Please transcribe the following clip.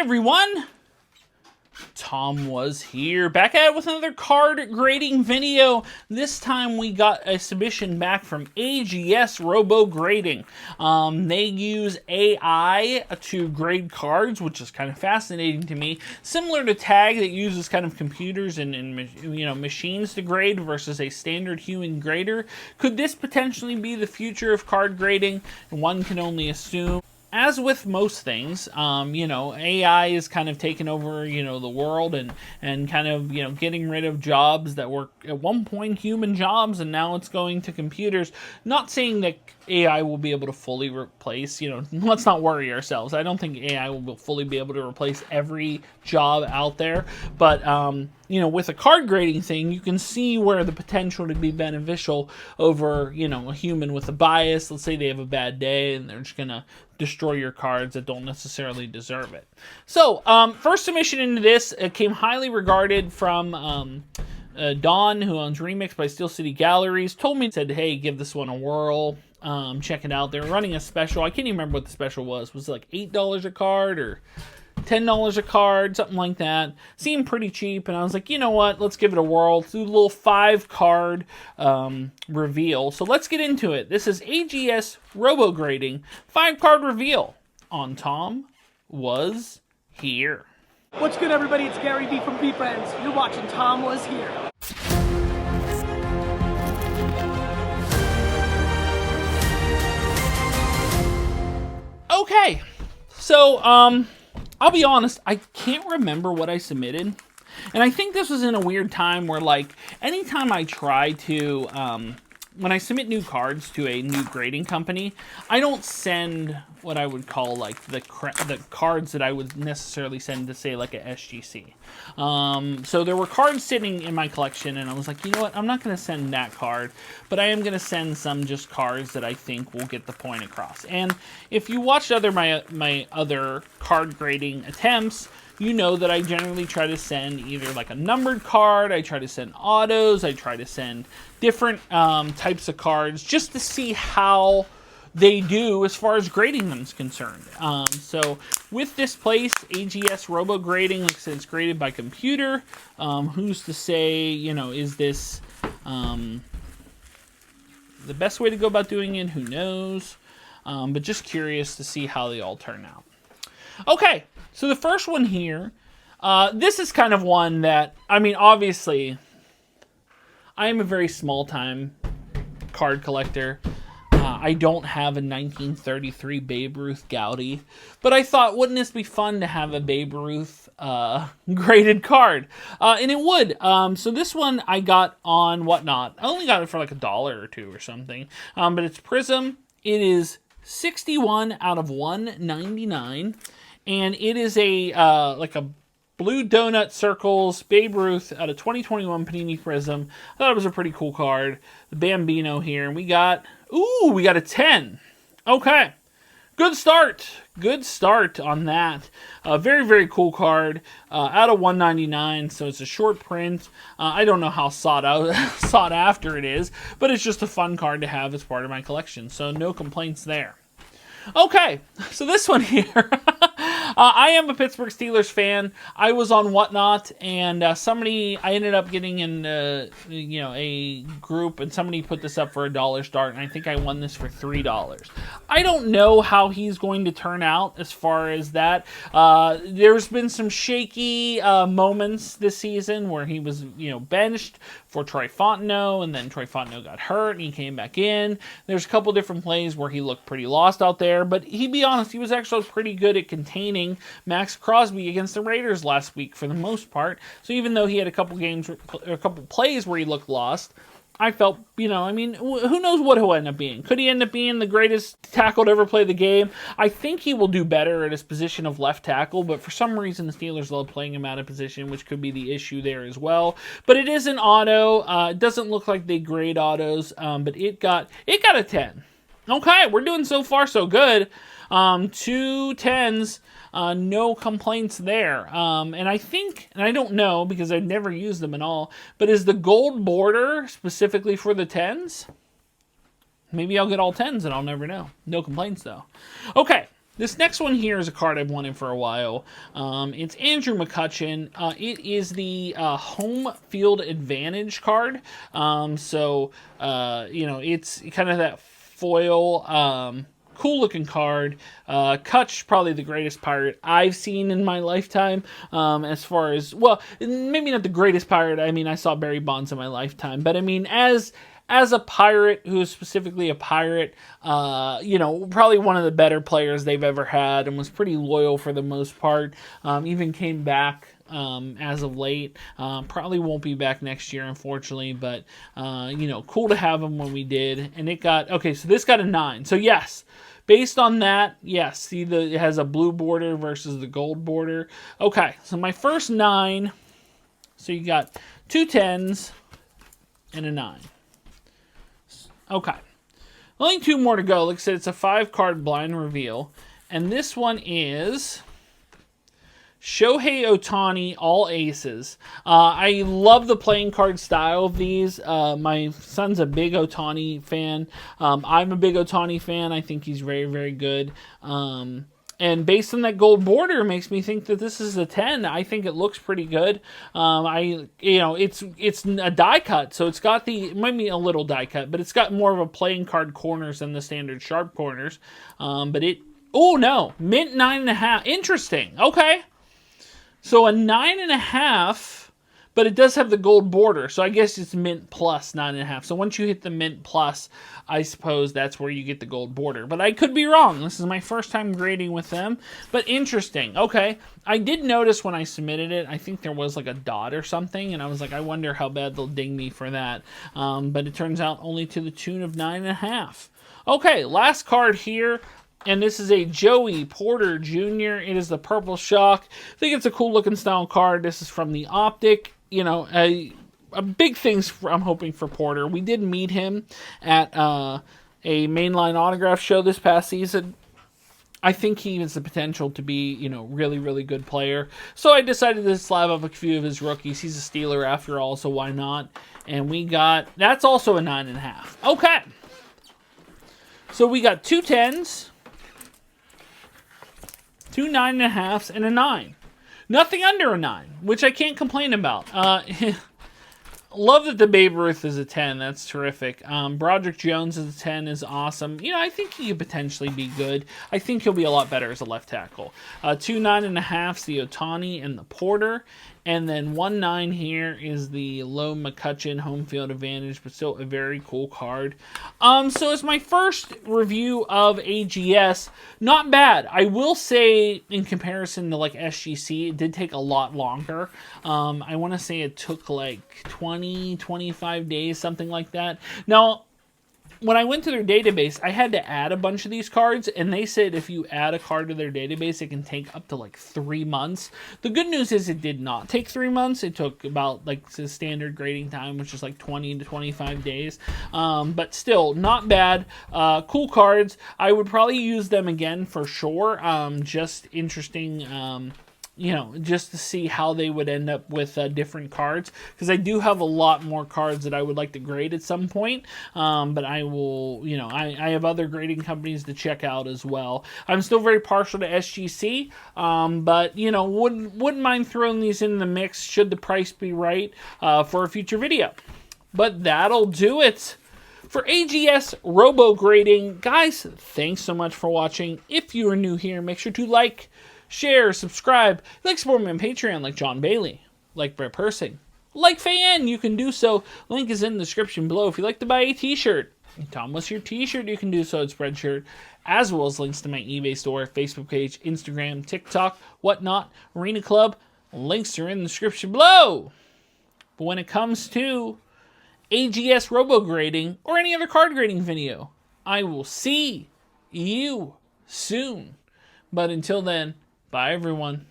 everyone, TomWasHere, back at it with another card grading video. This time we got a submission back from AGS Robograding. They use AI to grade cards, which is kind of fascinating to me. Similar to Tag, that uses kind of computers and machines to grade versus a standard human grader. Could this potentially be the future of card grading? One can only assume. As with most things, AI is kind of taking over, the world and kind of, getting rid of jobs that were at one point human jobs, and now it's going to computers. Not saying that AI will be able to fully replace, let's not worry ourselves. I don't think AI will fully be able to replace every job out there, but, with a card grading thing, you can see where the potential to be beneficial over, a human with a bias. Let's say they have a bad day and they're just going to destroy your cards that don't necessarily deserve it. So, first submission into this came highly regarded from Don, who owns Remix by Steel City Galleries. Told me, said, hey, give this one a whirl. Check it out. They're running a special. I can't even remember what the special was. Was it like $8 a card or $10 a card, something like that? Seemed pretty cheap, and I was like, you know what, let's give it a whirl. Let's do a little 5-card reveal. So let's get into it. This is AGS Robograding 5-card reveal on TomWasHere. What's good, everybody? It's Gary B from B Friends. You're watching TomWasHere. Okay, so I'll be honest, I can't remember what I submitted. And I think this was in a weird time where, like, anytime I try to, when I submit new cards to a new grading company, I don't send what I would call, like, the cards that I would necessarily send to, say, like, a SGC. So there were cards sitting in my collection, and I was like, you know what, I'm not going to send that card, but I am going to send some just cards that I think will get the point across. And if you watched my other card grading attempts, you know that I generally try to send either like a numbered card, I try to send autos, I try to send different types of cards just to see how they do as far as grading them is concerned. So with this place, AGS Robograding, like I said, it's graded by computer. Who's to say, is this the best way to go about doing it? Who knows? But just curious to see how they all turn out. Okay, so the first one here, this is kind of one that, obviously, I am a very small-time card collector. I don't have a 1933 Babe Ruth Gaudy, but I thought, wouldn't this be fun to have a Babe Ruth graded card? And it would. So this one I got on Whatnot. I only got it for like $1 or $2 or something, but it's Prism. It is 61 out of 199, and it is a like a Blue Donut Circles Babe Ruth out of 2021 Panini Prism. I thought it was a pretty cool card. The Bambino here, and we got a 10. Okay, good start. Good start on that. Very, very cool card. Out of 199, so it's a short print. I don't know how sought after it is, but it's just a fun card to have as part of my collection, so no complaints there. Okay, so this one here. I am a Pittsburgh Steelers fan. I was on Whatnot, and I ended up getting in, a group, and somebody put this up for $1 start, and I think I won this for $3. I don't know how he's going to turn out as far as that. There's been some shaky moments this season where he was, benched for Troy Fontenot, and then Troy Fontenot got hurt, and he came back in. There's a couple different plays where he looked pretty lost out there, but be honest, he was actually pretty good at containing Max Crosby against the Raiders last week for the most part. So even though he had a couple plays where he looked lost, I felt, who knows what he'll end up being. Could he end up being the greatest tackle to ever play the game? I think he will do better at his position of left tackle, but for some reason the Steelers love playing him out of position, which could be the issue there as well. But it is an auto. It doesn't look like they grade autos, but it got a 10. Okay, we're doing so far so good. 2 10s, no complaints there. And I think, and I don't know because I've never used them at all, but is the gold border specifically for the 10s? Maybe I'll get all 10s and I'll never know. No complaints though. Okay, This next one here is a card I've wanted for a while. It's Andrew McCutchen. It is the home field advantage card. It's kind of that foil, cool looking card. Kutch, probably the greatest pirate I've seen in my lifetime. As far as, well, maybe not the greatest pirate. I mean, I saw Barry Bonds in my lifetime. But I mean, as a pirate who is specifically a pirate, probably one of the better players they've ever had and was pretty loyal for the most part. Even came back as of late. Probably won't be back next year, unfortunately, but, cool to have him when we did. And it got, okay, so this got a 9. So yes, based on that, yes, see it has a blue border versus the gold border. Okay, so my first 9, so you got 2 10s and a 9. Okay. Only 2 more to go. Like I said, it's a 5-card blind reveal. And this one is Shohei Ohtani, all aces. I love the playing card style of these. My son's a big Ohtani fan. I'm a big Ohtani fan. I think he's very, very good. And based on that gold border, makes me think that this is a 10. I think it looks pretty good. It's a die cut, so it's got it might be a little die cut, but it's got more of a playing card corners than the standard sharp corners. Oh no, mint 9.5. Interesting. Okay, so a 9.5. But it does have the gold border, so I guess it's mint plus 9.5. So once you hit the mint plus, I suppose that's where you get the gold border. But I could be wrong. This is my first time grading with them. But interesting. Okay. I did notice when I submitted it, I think there was like a dot or something. And I was like, I wonder how bad they'll ding me for that. But it turns out only to the tune of 9.5. Okay, last card here. And this is a Joey Porter Jr. It is the Purple Shock. I think it's a cool looking style card. This is from the Optic. A big things I'm hoping for Porter. We did meet him at a mainline autograph show this past season. I think he has the potential to be, really, really good player. So I decided to slab up a few of his rookies. He's a Steeler after all, so why not? And that's also a 9.5. Okay. So we got 2 10s, 2 9.5s, and a 9. Nothing under a 9, which I can't complain about. Love that the Babe Ruth is a 10. That's terrific. Broderick Jones is a 10 is awesome. I think he could potentially be good. I think he'll be a lot better as a left tackle. 2 9.5s, the Ohtani and the Porter. And then 1 9 here is the Low McCutchen home field advantage, but still a very cool card. So it's my first review of AGS. Not bad. I will say, in comparison to like SGC, it did take a lot longer. I want to say it took like 20, 25 days, something like that. Now, when I went to their database, I had to add a bunch of these cards, and they said if you add a card to their database, it can take up to like 3 months. The good news is it did not take 3 months. It took about like the standard grading time, which is like 20 to 25 days. But still, not bad. Cool cards. I would probably use them again for sure. Just interesting. Just to see how they would end up with different cards. Because I do have a lot more cards that I would like to grade at some point. But I will, I have other grading companies to check out as well. I'm still very partial to SGC. But, wouldn't mind throwing these in the mix should the price be right for a future video. But that'll do it for AGS Robograding. Guys, thanks so much for watching. If you are new here, make sure to like, share, subscribe, like support me on Patreon like John Bailey, like Brett Persing, like Fan, you can do so. Link is in the description below. If you'd like to buy a t-shirt, TomWasHere t-shirt, you can do so at Spreadshirt, as well as links to my eBay store, Facebook page, Instagram, TikTok, whatnot, Arena Club. Links are in the description below. But when it comes to AGS Robograding or any other card grading video, I will see you soon. But until then, bye everyone.